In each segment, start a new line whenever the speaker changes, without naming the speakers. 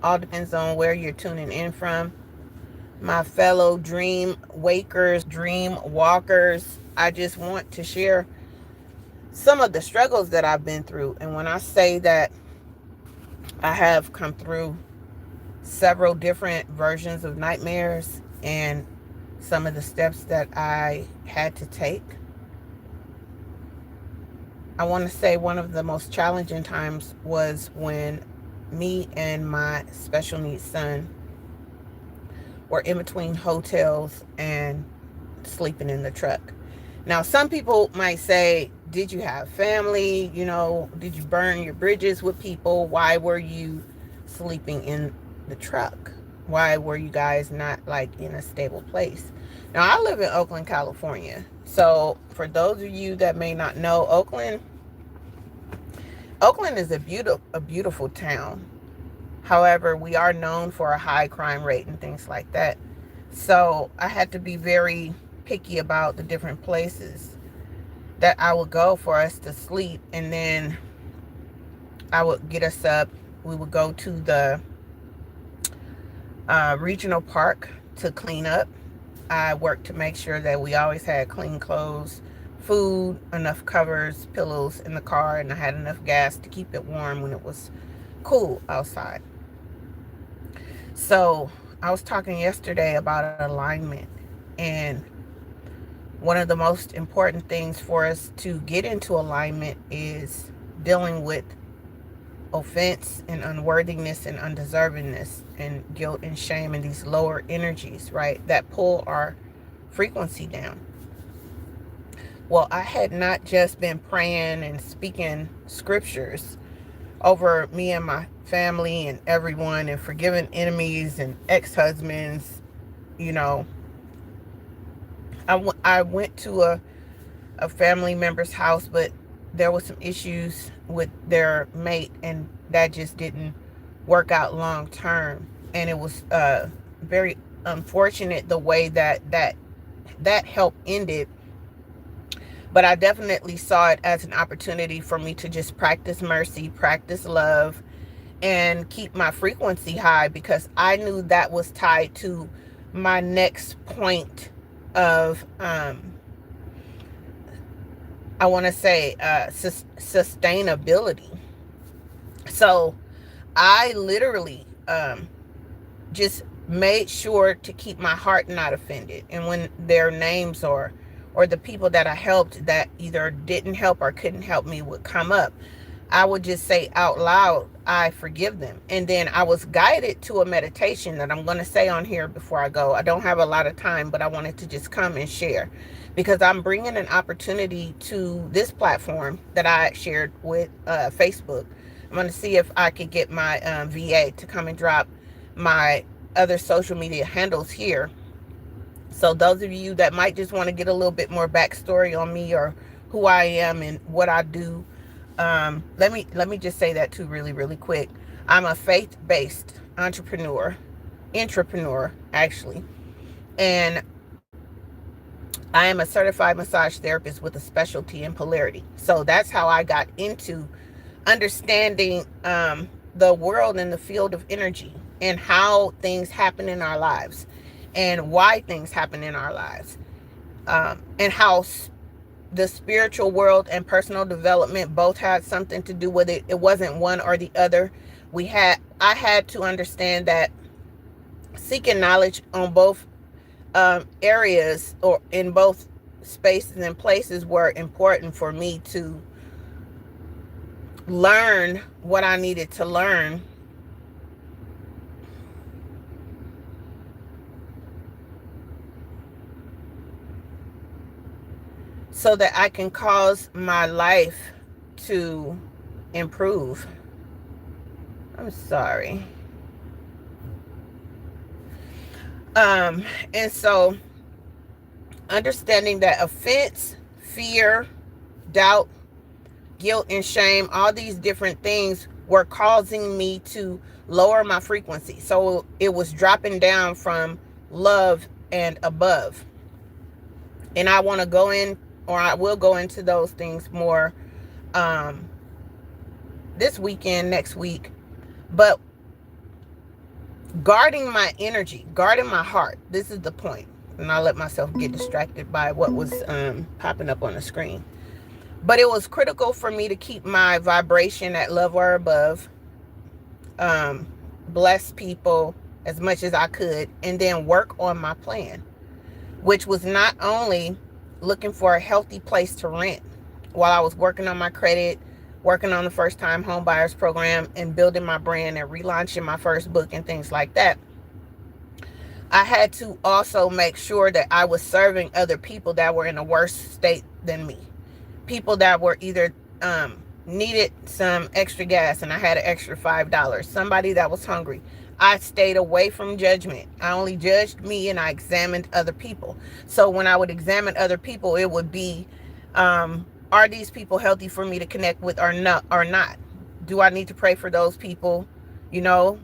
All depends on where you're tuning in from. My fellow dream wakers, dream walkers, I just want to share some of the struggles that I've been through. And when I say that I have come through several different versions of nightmares and some of the steps that I had to take, I want to say one of the most challenging times was when me and my special needs son were in between hotels and sleeping in the truck. Now, some people might say, did you have family? Did you burn your bridges with people? Why were you sleeping in the truck? Why were you guys not like in a stable place? Now, I live in Oakland, California. So, for those of you that may not know, Oakland is a beautiful town. However, we are known for a high crime rate and things like that. So I had to be very picky about the different places that I would go for us to sleep. And then I would get us up. We would go to the regional park to clean up. I worked to make sure that we always had clean clothes, food, enough covers, pillows in the car, and I had enough gas to keep it warm when it was cool outside. So I was talking yesterday about alignment, and one of the most important things for us to get into alignment is dealing with offense and unworthiness and undeservingness and guilt and shame and these lower energies, right, that pull our frequency down. Well, I had not just been praying and speaking scriptures over me and my family and everyone and forgiving enemies and ex-husbands. you know I went to a family member's house, but there was some issues with their mate, and that just didn't work out long term. And it was very unfortunate the way that help ended. But I definitely saw it as an opportunity for me to just practice mercy, practice love, and keep my frequency high, because I knew that was tied to my next point of I want to say sustainability. So I literally just made sure to keep my heart not offended. And when their names or the people that I helped that either didn't help or couldn't help me would come up, I would just say out loud, I forgive them. And then I was guided to a meditation that I'm going to say on here before I go. I don't have a lot of time, but I wanted to just come and share, because I'm bringing an opportunity to this platform that I shared with Facebook. I'm going to see if I could get my VA to come and drop my other social media handles here. So those of you that might just want to get a little bit more backstory on me or who I am and what I do, let me just say that too, really, really quick. I'm a faith-based entrepreneur, actually, and I am a certified massage therapist with a specialty in polarity. So that's how I got into understanding the world and the field of energy and how things happen in our lives and why things happen in our lives, and how the spiritual world and personal development both had something to do with it. It wasn't one or the other. I had to understand that seeking knowledge on both areas or in both spaces and places were important for me to learn what I needed to learn so that I can cause my life to improve. I'm sorry. And so understanding that offense, fear, doubt, guilt, and shame, all these different things were causing me to lower my frequency. So it was dropping down from love and above. And I want to go in, or I will go into those things more um, this weekend, next week. But guarding my energy, guarding my heart. This is the point. And I let myself get distracted by what was popping up on the screen. But it was critical for me to keep my vibration at love or above, bless people as much as I could, and then work on my plan, which was not only looking for a healthy place to rent while I was working on my credit, working on the first time home buyers program, and building my brand and relaunching my first book and things like that. I had to also make sure that I was serving other people that were in a worse state than me. People that were either needed some extra gas and I had an extra $5. Somebody that was hungry. I stayed away from judgment. I only judged me and I examined other people. So when I would examine other people, it would be, are these people healthy for me to connect with or not? Do I need to pray for those people, you know,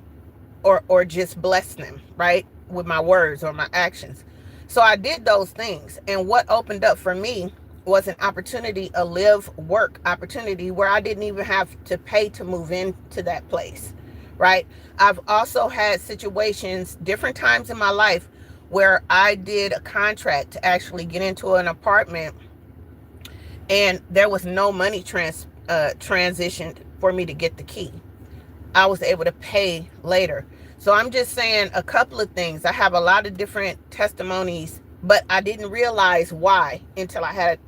or just bless them, right? With my words or my actions. So I did those things. And what opened up for me was an opportunity, a live work opportunity where I didn't even have to pay to move into that place, right? I've also had situations, different times in my life, where I did a contract to actually get into an apartment and there was no money transitioned for me to get the key. I was able to pay later. So I'm just saying a couple of things. I have a lot of different testimonies, but I didn't realize why until I had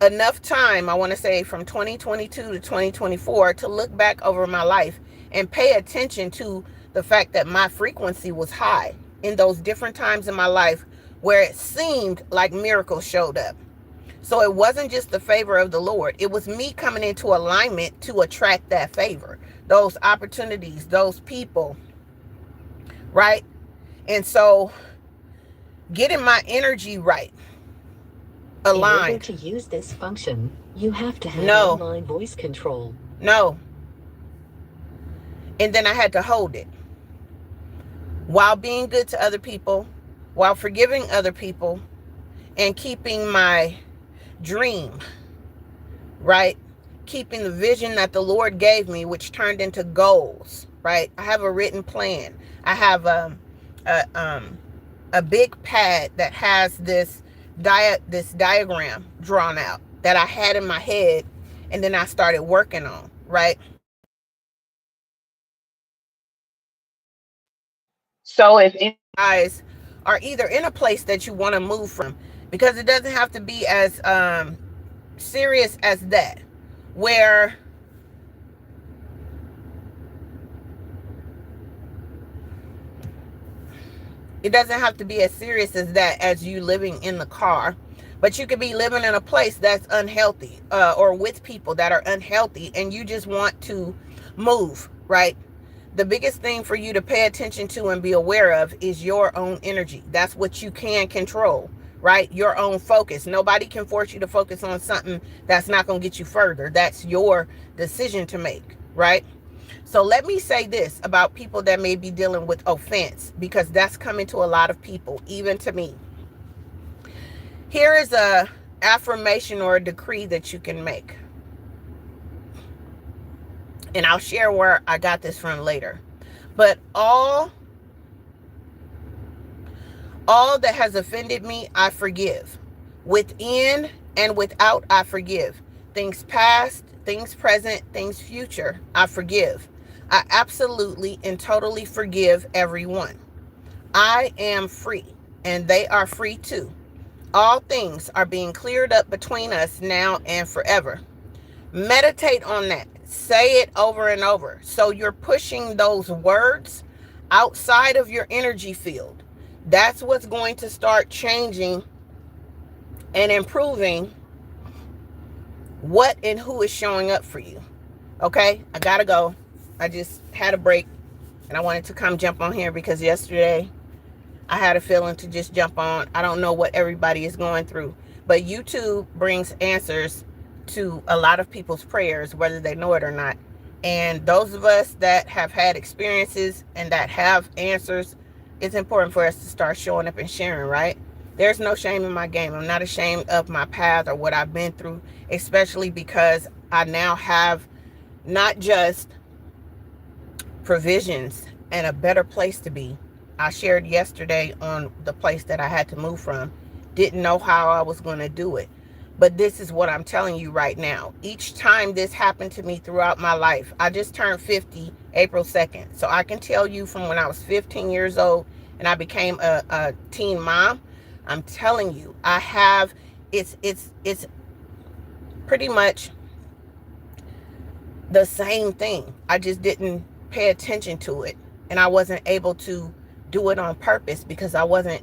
enough time, I want to say from 2022 to 2024, to look back over my life and pay attention to the fact that my frequency was high in those different times in my life where it seemed like miracles showed up. So it wasn't just the favor of the Lord. It was me coming into alignment to attract that favor, those opportunities, those people, right? And so getting my energy right, aligned.
In order to use this function, you have to have online voice control.
No. And then I had to hold it while being good to other people, while forgiving other people, and keeping my dream, right? Keeping the vision that the Lord gave me, which turned into goals, right? I have a written plan. I have a big pad that has this diagram drawn out that I had in my head, and then I started working on, right? So if you guys are either in a place that you want to move from, because it doesn't have to be as serious as that, where it doesn't have to be as serious as that, as you living in the car, but you could be living in a place that's unhealthy, or with people that are unhealthy, and you just want to move, right? The biggest thing for you to pay attention to and be aware of is your own energy. That's what you can control, right? Your own focus. Nobody can force you to focus on something that's not going to get you further. That's your decision to make, right? So let me say this about people that may be dealing with offense, because that's coming to a lot of people, even to me. Here is a affirmation or a decree that you can make. And I'll share where I got this from later. But all that has offended me, I forgive. Within and without, I forgive. Things past, things present, things future, I forgive. I absolutely and totally forgive everyone. I am free, and they are free too. All things are being cleared up between us now and forever. Meditate on that. Say it over and over. So you're pushing those words outside of your energy field. That's what's going to start changing and improving what and who is showing up for you. Okay, I gotta go. I just had a break and I wanted to come jump on here because yesterday I had a feeling to just jump on. I don't know what everybody is going through, but YouTube brings answers to a lot of people's prayers, whether they know it or not. And those of us that have had experiences and that have answers, it's important for us to start showing up and sharing, right? There's no shame in my game. I'm not ashamed of my path or what I've been through, especially because I now have not just provisions and a better place to be. I shared yesterday on the place that I had to move from. Didn't know how I was going to do it. But this is what I'm telling you right now. Each time this happened to me throughout my life, I just turned 50 April 2nd. So I can tell you from when I was 15 years old and I became a teen mom, I'm telling you, I have, it's pretty much the same thing. I just didn't pay attention to it. And I wasn't able to do it on purpose because I wasn't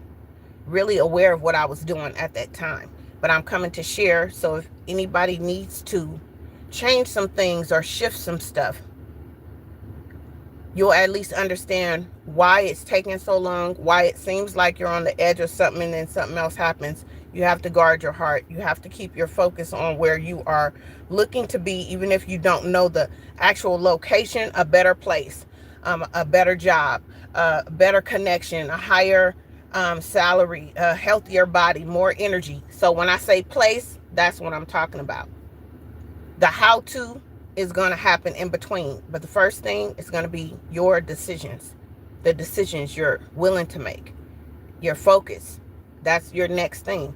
really aware of what I was doing at that time. But I'm coming to share, so if anybody needs to change some things or shift some stuff, you'll at least understand why it's taking so long, why it seems like you're on the edge of something and then something else happens. You have to guard your heart. You have to keep your focus on where you are looking to be, even if you don't know the actual location. A better place, a better job, a better connection, a higher salary, a healthier body, more energy. So when I say place, that's what I'm talking about. The how-to is going to happen in between, but the first thing is going to be your decisions, the decisions you're willing to make, your focus. That's your next thing.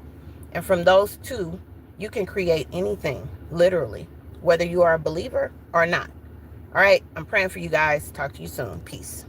And from those two, you can create anything, literally, whether you are a believer or not. All right, I'm praying for you guys. Talk to you soon. Peace.